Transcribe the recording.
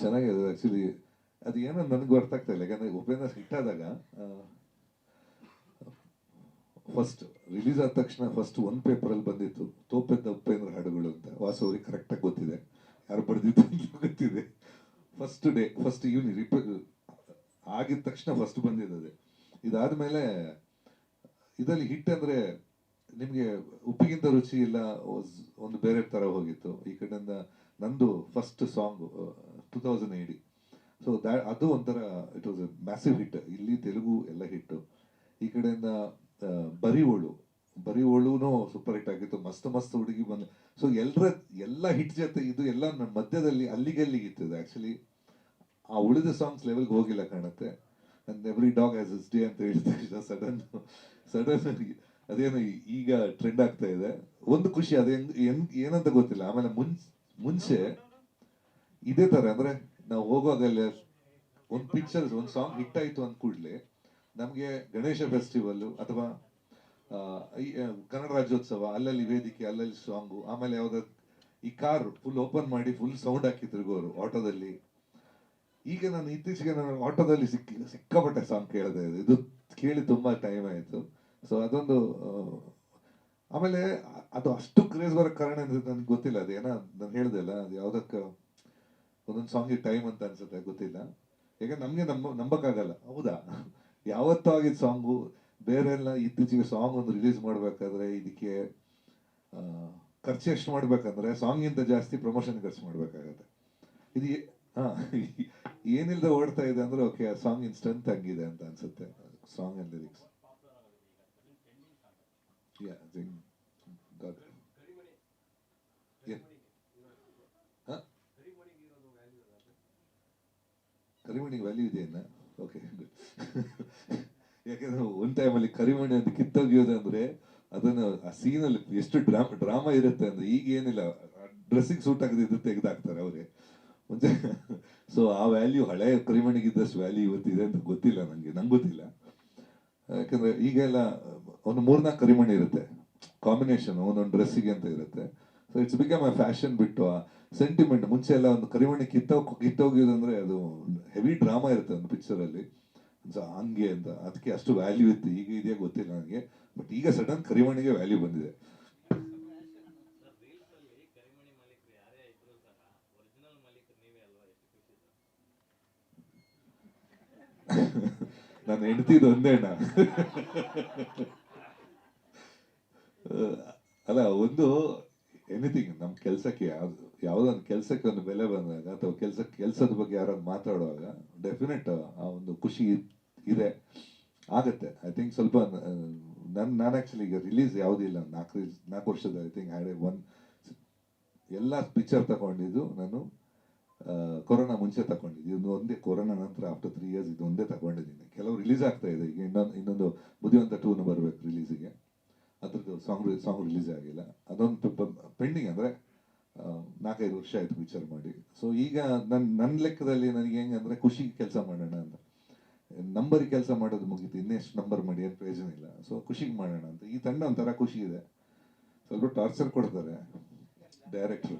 ಚೆನ್ನಾಗಿದೆ ಆ್ಯಕ್ಚುಲಿ. ಅದು ಏನೋ ನನಗೆ ಅರ್ಥ ಆಗ್ತಾ ಇಲ್ಲ, ಯಾಕಂದರೆ ಉಪೇಂದ್ರ ಹಿಟ್ ಆದಾಗ ಫಸ್ಟ್ ರಿಲೀಸ್ ಆದ ತಕ್ಷಣ ಫಸ್ಟ್ ಒಂದು ಪೇಪರಲ್ಲಿ ಬಂದಿತ್ತು ತೋಪೆದ್ದ ಉಪೇಂದ್ರ ಹಾಡುಗಳು ಅಂತ. ವಾಸು ಅವ್ರಿಗೆ ಕರೆಕ್ಟಾಗಿ ಗೊತ್ತಿದೆ ಯಾರು ಬರೆದಿದ್ದು ಅಂತ ಗೊತ್ತಿದೆ. ಫಸ್ಟ್ ಡೇ ಫಸ್ಟ್ ಈವ್ನಿಂಗ್ ಆಗಿದ ತಕ್ಷಣ ಫಸ್ಟ್ ಬಂದಿದ್ದದೆ. ಇದಾದಮೇಲೆ ಇದರಲ್ಲಿ ಹಿಟ್ ಅಂದರೆ ನಿಮಗೆ ಉಪ್ಪಿಗಿಂತ ರುಚಿ ಇಲ್ಲ ಒಂದು ಬೇರೆ ಥರ ಹೋಗಿತ್ತು. ಈ ಕಡೆಯಿಂದ ನಂದು ಫಸ್ಟ್ ಸಾಂಗ್ 2000 ಸೊ ಅದು ಒಂಥರ it was A massive hit. ಇಲ್ಲಿ ತೆಲುಗು ಎಲ್ಲ ಹಿಟ್ಟು. ಈ ಕಡೆಯಿಂದ ಬರಿವೋಳುನೂ ಸೂಪರ್ ಹಿಟ್ ಆಗಿತ್ತು. ಮಸ್ತ್ ಹುಡುಗಿ ಬಂದು ಸೊ ಎಲ್ಲ ಹಿಟ್ ಜೊತೆ ಇದು ಎಲ್ಲ ನನ್ನ ಮಧ್ಯದಲ್ಲಿ ಅಲ್ಲಿಗಿತ್ತು ಇದು. ಆ್ಯಕ್ಚುಲಿ ಆ ಉಳಿದ ಸಾಂಗ್ಸ್ ಲೆವೆಲ್ಗೆ ಹೋಗಿಲ್ಲ ಕಾಣುತ್ತೆ. And every dog has is day ಅಂತ ಹೇಳಿದ ಸಡನ್ ಅದೇನೋ ಈಗ ಟ್ರೆಂಡ್ ಆಗ್ತಾ ಇದೆ. ಒಂದು ಖುಷಿ ಅದೇ ಏನಂತ ಗೊತ್ತಿಲ್ಲ. ಆಮೇಲೆ ಮುಂಚೆ ಇದೇ ಥರ ಅಂದರೆ ನಾವು ಹೋಗುವಾಗಲೇ ಒಂದು ಪಿಕ್ಚರ್ಸ್ ಒಂದು ಸಾಂಗ್ ಹಿಟ್ ಆಯಿತು ಅಂದ ಕೂಡಲೇ ನಮಗೆ ಗಣೇಶ ಫೆಸ್ಟಿವಲ್ಲು ಅಥವಾ ಕನ್ನಡ ರಾಜ್ಯೋತ್ಸವ ಅಲ್ಲಲ್ಲಿ ವೇದಿಕೆ ಅಲ್ಲಲ್ಲಿ ಸಾಂಗು, ಆಮೇಲೆ ಯಾವುದಾದ್ರು ಈ ಕಾರ್ ಫುಲ್ ಓಪನ್ ಮಾಡಿ ಫುಲ್ ಸೌಂಡ್ ಹಾಕಿ ತಿರುಗೋರು ಆಟೋದಲ್ಲಿ. ಈಗ ನಾನು ಇತ್ತೀಚೆಗೆ ಆಟೋದಲ್ಲಿ ಸಿಕ್ಕಾಪಟ್ಟೆ ಸಾಂಗ್ ಕೇಳಿದೆ. ಇದು ಕೇಳಿ ತುಂಬ ಟೈಮ್ ಆಯಿತು. ಸೊ ಅದೊಂದು ಆಮೇಲೆ ಅದು ಅಷ್ಟು ಕ್ರೇಜ್ ಬರೋಕ್ಕೆ ಕಾರಣ ಅಂದರೆ ನನಗೆ ಗೊತ್ತಿಲ್ಲ. ಅದೇನೋ ನಾನು ಹೇಳಿದೆ ಅಲ್ಲ, ಅದು ಯಾವುದಕ್ಕೆ ಒಂದೊಂದು ಸಾಂಗಿಗೆ ಟೈಮ್ ಅಂತ ಅನ್ಸುತ್ತೆ, ಗೊತ್ತಿಲ್ಲ. ಯಾಕಂದ್ರೆ ನಮಗೆ ನಂಬಕ್ಕಾಗಲ್ಲ. ಹೌದಾ, ಯಾವತ್ತೂ ಆಗಿದ್ದ ಸಾಂಗು ಬೇರೆ ಎಲ್ಲ. ಇತ್ತೀಚೆಗೆ ಸಾಂಗ್ ಒಂದು ರಿಲೀಸ್ ಮಾಡಬೇಕಾದ್ರೆ ಇದಕ್ಕೆ ಖರ್ಚು ಎಷ್ಟು ಮಾಡ್ಬೇಕಂದ್ರೆ ಸಾಂಗಿಂತ ಜಾಸ್ತಿ ಪ್ರಮೋಷನ್ ಖರ್ಚು ಮಾಡಬೇಕಾಗತ್ತೆ. ಇದು ಏನಿಲ್ಲದೆ ಓಡ್ತಾ ಇದೆ ಅಂದರೆ ಓಕೆ, ಆ ಸಾಂಗಿನ ಸ್ಟ್ರೆಂತ್ ಹಂಗಿದೆ ಅಂತ ಅನ್ಸುತ್ತೆ. ಸಾಂಗ್ ಅಂಡ್ ಲಿರಿಕ್ಸ್ ಕರಿಮಣಿಗೆ ವ್ಯಾಲ್ಯೂ ಇದೆಯನ್ನ. ಓಕೆ, ಯಾಕಂದ್ರೆ ಒಂದು ಟೈಮಲ್ಲಿ ಕರಿಮಣಿ ಅಂತ ಕಿತ್ತೋಗಿಯೋದಂದ್ರೆ ಅದನ್ನು ಆ ಸೀನಲ್ಲಿ ಎಷ್ಟು ಡ್ರಾಮಾ ಇರುತ್ತೆ ಅಂದ್ರೆ ಈಗ ಏನಿಲ್ಲ, ಡ್ರೆಸ್ಸಿಗೆ ಸೂಟ್ ಆಗದಿದ್ದು ತೆಗೆದಾಕ್ತಾರೆ ಅವರೇ ಮುಂಚೆ. ಸೊ ಆ ವ್ಯಾಲ್ಯೂ ಹಳೆ ಕರಿಮಣಿಗಿದ್ದಷ್ಟು ವ್ಯಾಲ್ಯೂ ಇವತ್ತಿದೆ ಅಂತ ಗೊತ್ತಿಲ್ಲ ನಂಗೆ ಗೊತ್ತಿಲ್ಲ. ಯಾಕಂದ್ರೆ ಈಗೆಲ್ಲ ಒಂದು 3-4 ಕರಿಮಣಿ ಇರುತ್ತೆ ಕಾಂಬಿನೇಷನ್ ಒಂದೊಂದು ಡ್ರೆಸ್ಸಿಗೆ ಅಂತ ಇರುತ್ತೆ. So it's become A fashion ಬಿಟ್ಟು ಆ ಸೆಂಟಿಮೆಂಟ್. ಮುಂಚೆ ಎಲ್ಲ ಒಂದು ಕರಿಮಣಿ ಕಿತ್ತೋಗಿಯೋದಂದ್ರೆ ಅದು ಹೆವಿ ಡ್ರಾಮಾ ಇರುತ್ತೆ ಒಂದು ಪಿಕ್ಚರಲ್ಲಿ. ಸೊ ಹಂಗೆ ಅಂತ ಅದಕ್ಕೆ ಅಷ್ಟು ವ್ಯಾಲ್ಯೂ ಇತ್ತು. ಈಗ ಇದೆಯಾ ಗೊತ್ತಿಲ್ಲ ನನಗೆ, ಬಟ್ ಈಗ ಸಡನ್ ಕರಿಮಣಿಗೆ ವ್ಯಾಲ್ಯೂ ಬಂದಿದೆ. ನಾನು ಹೆಂಡ್ತಿದ್ದು ಒಂದೇ ಅಣ್ಣ. ಅಲ್ಲ, ಒಂದು ಎನಿಥಿಂಗ್ ನಮ್ಮ ಕೆಲಸಕ್ಕೆ ಯಾವುದೊಂದು ಕೆಲಸಕ್ಕೆ ಒಂದು ಬೆಲೆ ಬಂದಾಗ ಅಥವಾ ಕೆಲಸದ ಬಗ್ಗೆ ಯಾರಾದ್ರು ಮಾತಾಡುವಾಗ ಡೆಫಿನೆಟ್ ಆ ಒಂದು ಖುಷಿ ಇದೆ, ಆಗತ್ತೆ. ಐ ಥಿಂಕ್ ಸ್ವಲ್ಪ ನಾನು ಆ್ಯಕ್ಚುಲಿ ಈಗ ರಿಲೀಸ್ ಯಾವುದಿಲ್ಲ 4 ವರ್ಷದ ಐ ಥಿಂಕ್ ಎಲ್ಲ ಪಿಕ್ಚರ್ ತಗೊಂಡಿದ್ದು ನಾನು ಕೊರೋನಾ ಮುಂಚೆ ತಗೊಂಡಿದ್ದು. ಇದು ಒಂದೇ ಕೊರೋನಾ ನಂತರ ಆಫ್ಟರ್ 3 years ಇದು ಒಂದೇ ತಗೊಂಡಿದ್ದೀನಿ. ಕೆಲವು ರಿಲೀಸ್ ಆಗ್ತಾ ಇದೆ. ಈಗ ಇನ್ನೊಂದು ಬುದ್ಧಿವಂತ 2 ಬರಬೇಕು ರಿಲೀಸಿಗೆ. ಅದ್ರದ್ದು ಸಾಂಗ್ ರಿಲೀಸ್ ಆಗಿಲ್ಲ. ಅದೊಂದು ಪೆಂಡಿಂಗ್. ಅಂದರೆ 4-5 ವರ್ಷ ಆಯಿತು ಪಿಕ್ಚರ್ ಮಾಡಿ. ಸೊ ಈಗ ನನ್ನ ಲೆಕ್ಕದಲ್ಲಿ ನನಗೆ ಹೆಂಗಂದರೆ ಖುಷಿಗೆ ಕೆಲಸ ಮಾಡೋಣ ಅಂತ. ನಂಬರಿಗೆ ಕೆಲಸ ಮಾಡೋದು ಮುಗೀತು, ಇನ್ನೆಷ್ಟು ನಂಬರ್ ಮಾಡಿ ಏನು ಪ್ರಯೋಜನ ಇಲ್ಲ. ಸೊ ಖುಷಿಗೆ ಮಾಡೋಣ ಅಂತ. ಈ ತಂಡ ಒಂಥರ ಖುಷಿ ಇದೆ. ಸ್ವಲ್ಪ ಟಾರ್ಚರ್ ಕೊಡ್ತಾರೆ ಡೈರೆಕ್ಟ್ರು.